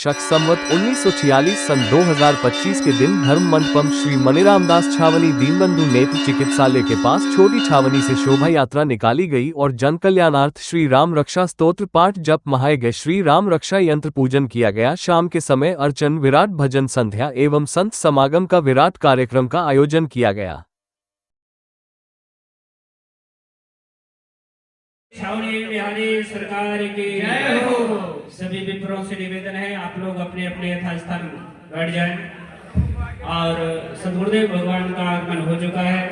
शक संवत 1946 सन 2025 के दिन धर्म मंडपम श्री मनीरामदास छावनी दीनबंधु नेत्र चिकित्सालय के पास छोटी छावनी से शोभा यात्रा निकाली गई और जन कल्याणार्थ श्री राम रक्षा स्तोत्र पाठ जप महाय गए। श्री राम रक्षा यंत्र पूजन किया गया। शाम के समय अर्चन, विराट भजन संध्या एवं संत समागम का विराट कार्यक्रम का आयोजन किया गया। छावनी बिहारी सरकार की जय हो। सभी विप्रों से निवेदन है आप लोग अपने अपने यथास्थान बैठ जाएं और सदगुरुदेव भगवान का आगमन हो चुका है।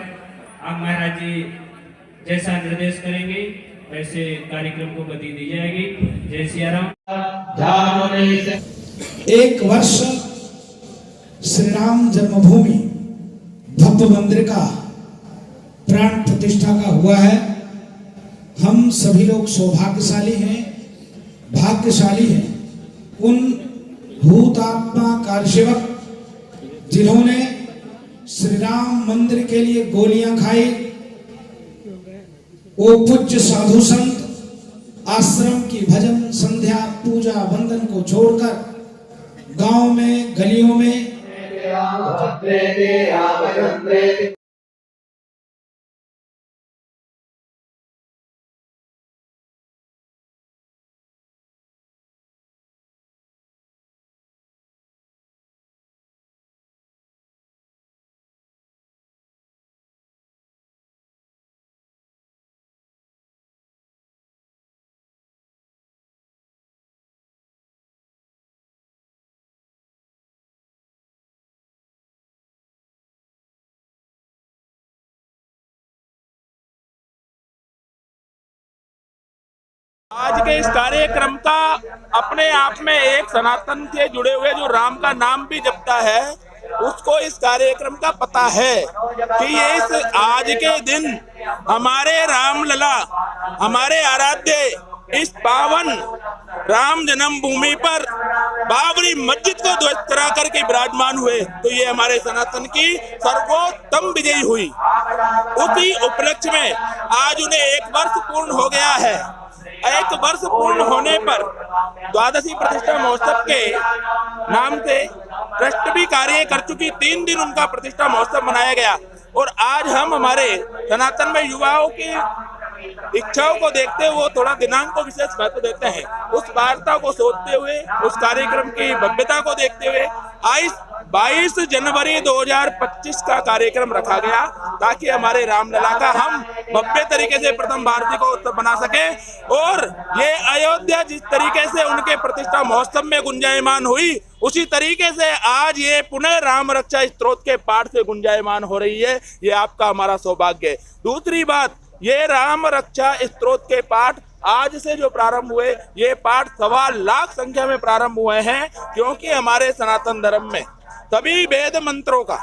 आप महाराज जी जैसा निर्देश करेंगे वैसे कार्यक्रम को गति दी जाएगी। जय सिया राम। एक वर्ष श्री राम जन्मभूमि भव्य मंदिर का प्राण प्रतिष्ठा का हुआ है। हम सभी लोग सौभाग्यशाली हैं, भाग्यशाली हैं। उन भूतात्मा कारसेवक जिन्होंने श्री राम मंदिर के लिए गोलियां खाई, वो पूज्य साधु संत आश्रम की भजन संध्या पूजा वंदन को छोड़कर गांव में गलियों में आज के इस कार्यक्रम का अपने आप में एक सनातन से जुड़े हुए जो राम का नाम भी जपता है उसको इस कार्यक्रम का पता है कि ये इस आज के दिन हमारे रामलला, हमारे आराध्य इस पावन राम जन्मभूमि पर बाबरी मस्जिद को ध्वस्त करा करके विराजमान हुए, तो ये हमारे सनातन की सर्वोत्तम विजय हुई। उसी उपलक्ष्य में आज उन्हें 1 वर्ष पूर्ण हो गया है। 1 वर्ष पूर्ण होने पर द्वादशी प्रतिष्ठा महोत्सव के नाम से ट्रस्ट भी कार्य कर चुकी। 3 दिन उनका प्रतिष्ठा महोत्सव मनाया गया और आज हम हमारे सनातन में युवाओं की इच्छाओं को देखते हुए थोड़ा दिनांक को विशेष महत्व देते हैं। उस वार्ता को सोचते हुए, उस कार्यक्रम की भव्यता को देखते हुए 22 जनवरी 2025 का कार्यक्रम रखा गया ताकि हमारे रामलला का हम भव्य तरीके से प्रथम भारती को उत्सव बना सके। और ये अयोध्या जिस तरीके से उनके प्रतिष्ठा महोत्सव में गुंजायमान हुई, उसी तरीके से आज ये पुनः राम रक्षा स्तोत्र के पाठ से गुंजायमान हो रही है। ये आपका हमारा सौभाग्य है। दूसरी बात, ये राम रक्षा स्तोत्र के पाठ आज से जो प्रारंभ हुए, ये पाठ 1.25 लाख संख्या में प्रारंभ हुए हैं, क्योंकि हमारे सनातन धर्म में सभी वेद मंत्रों का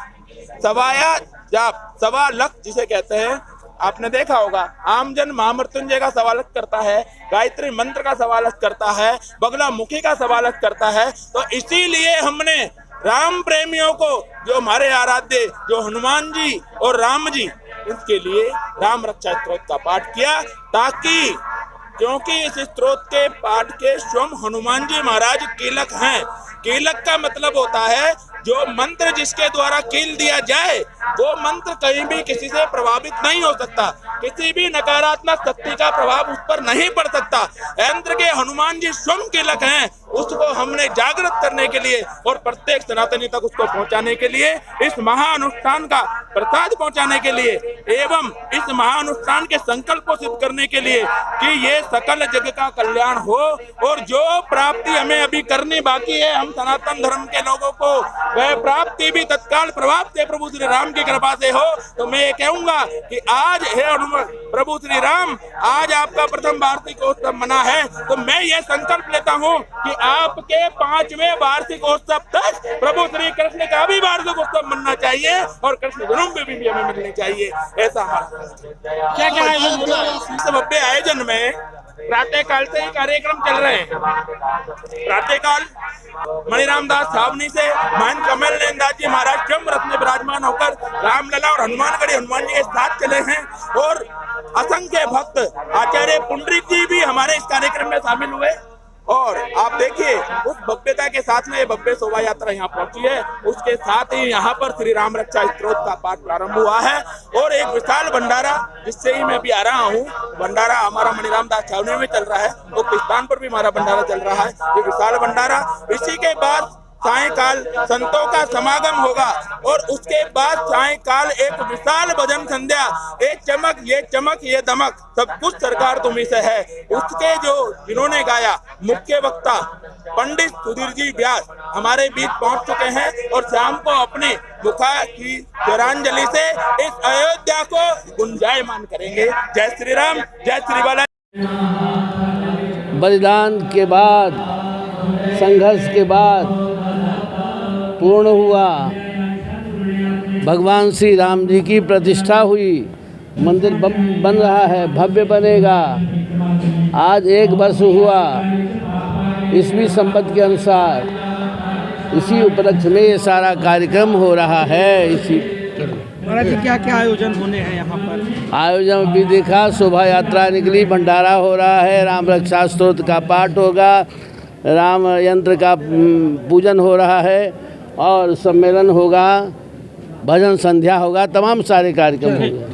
सवाया जाप 1.25 लाख जिसे कहते हैं, आपने देखा होगा आमजन महामृत्युंजय का 1.25 लाख करता है, गायत्री मंत्र का 1.25 लाख करता है, बगला मुखी का 1.25 लाख करता है। तो इसीलिए हमने राम प्रेमियों को, जो हमारे आराध्य जो हनुमान जी और राम जी, इसके लिए राम रक्षा स्तोत्र का पाठ किया, ताकि क्योंकि इस स्तोत्र के पाठ के स्वयं हनुमान जी महाराज कीलक हैं। कीलक का मतलब होता है जो मंत्र जिसके द्वारा कील दिया जाए वो मंत्र कहीं भी किसी से प्रभावित नहीं हो सकता, किसी भी नकारात्मक शक्ति का प्रभाव उस पर नहीं पड़ सकता। यंत्र के हनुमान जी स्वयं कीलक हैं, उसको हमने जागृत करने के लिए और प्रत्येक सनातनी तक उसको पहुंचाने के लिए, इस महाअनुष्ठान का प्रसाद पहुंचाने के लिए एवं इस महाअनुष्ठान के संकल्प को सिद्ध करने के लिए कि ये सकल जग का कल्याण हो और जो प्राप्ति हमें अभी करनी बाकी है हम सनातन धर्म के लोगों को, वह प्राप्ति भी तत्काल प्रभाव से प्रभु श्री राम की कृपा से हो। तो मैं ये कहूंगा कि आज है प्रभु श्री राम, आज आपका प्रथम वार्षिकोत्सव मना है, तो मैं ये संकल्प लेता हूँ कि आपके 5वें वार्षिकोत्सव तक प्रभु श्री कृष्ण का भी वार्षिकोत्सव मनना चाहिए और कृष्ण जन्मभूमि भी हमें मिलनी चाहिए। ऐसा हमारा क्या क्या आयोजन, भव्य आयोजन में प्रातः काल से ही कार्यक्रम चल रहे हैं। प्रातः काल मणिरामदास छावनी से महंत कमल नंदास जी महाराज स्वयं रथ में विराजमान होकर रामलला और हनुमानगढ़ी हनुमान जी के साथ चले हैं और असंख्य भक्त आचार्य पुंडरीक जी भी हमारे इस कार्यक्रम में शामिल हुए और आप देखिए उस भव्यता के साथ में ये भव्य शोभा यात्रा यहाँ पहुंची है, उसके साथ ही यहाँ पर श्री राम रक्षा स्तोत्र का पाठ प्रारंभ हुआ है और एक विशाल भंडारा, जिससे ही मैं अभी आ रहा हूँ, भंडारा हमारा मणिराम दास छावनी में चल रहा है, तो किस्तान पर भी हमारा भंडारा चल रहा है, ये विशाल भंडारा। इसी के बाद सायंकाल संतों का समागम होगा और उसके बाद सायंकाल एक विशाल भजन संध्या, एक चमक ये दमक, सब कुछ सरकार तुम्ही से है, उसके जो जिन्होंने गाया मुख्य वक्ता पंडित सुधीर जी व्यास हमारे बीच पहुंच चुके हैं और शाम को अपनी मुखा की स्वरांजलि से इस अयोध्या को गुंजायमान करेंगे। जय श्री राम, जय श्री बालाजी। बलिदान के बाद, संघर्ष के बाद पूर्ण हुआ, भगवान श्री राम जी की प्रतिष्ठा हुई, मंदिर बन रहा है, भव्य बनेगा। आज 1 वर्ष हुआ ईस्वी संवत के अनुसार, इसी उपलक्ष्य में ये सारा कार्यक्रम हो रहा है। इसी महाराज जी क्या क्या आयोजन होने हैं यहाँ पर? आयोजन भी देखा, शोभा यात्रा निकली, भंडारा हो रहा है, राम रक्षा स्तोत्र का पाठ होगा, राम यंत्र का पूजन हो रहा है और सम्मेलन होगा, भजन संध्या होगा, तमाम सारे कार्यक्रम होंगे।